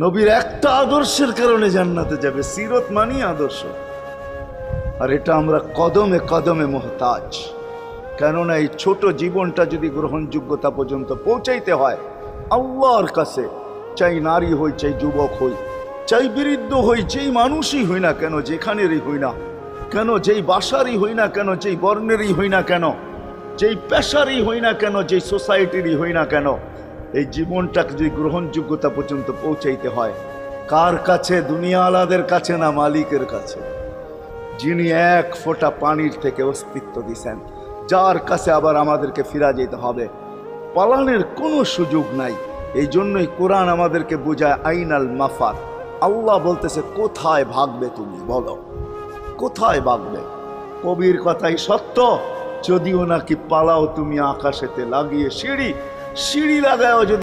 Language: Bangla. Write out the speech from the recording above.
নবীর একটা আদর্শের কারণে জান্নাতে যাবে। সিরত মানি আদর্শ, আর এটা আমরা কদমে কদমে মুহতাজ। কেননা এই ছোট জীবনটা যদি গ্রহণযোগ্যতা পর্যন্ত পৌঁছাইতে হয় আল্লাহর কাছে, চাই নারী হই, চাই যুবক হই, চাই বৃদ্ধ হই, যেই মানুষই হই না কেন, যেখানেরই হই না কেন, যেই বাসারই হই না কেন, যেই বর্ণেরই হই না কেন, যেই পেশারই হই না কেন, যেই সোসাইটিরই হই না কেন, এই জীবনটাকে যদি গ্রহণযোগ্যতা পর্যন্ত পৌঁছাইতে হয় কার কাছে? দুনিয়াওয়ালাদের কাছে না, মালিকের কাছে, যিনি এক ফোঁটা পানির থেকে অস্তিত্ব দিছেন, যার কাছে আবার আমাদেরকে ফিরা যেতে হবে। পালানের কোনো সুযোগ নাই। এই জন্যই কোরআন আমাদেরকে বোঝায় আইনাল মাফার। আল্লাহ বলতেছে কোথায় ভাগবে তুমি, বলো কোথায় ভাগবে? কবির কথাই সত্য, যদিও নাকি পালাও তুমি আকাশেতে লাগিয়ে সিঁড়ি, সিঁড়ি লাগাও যদি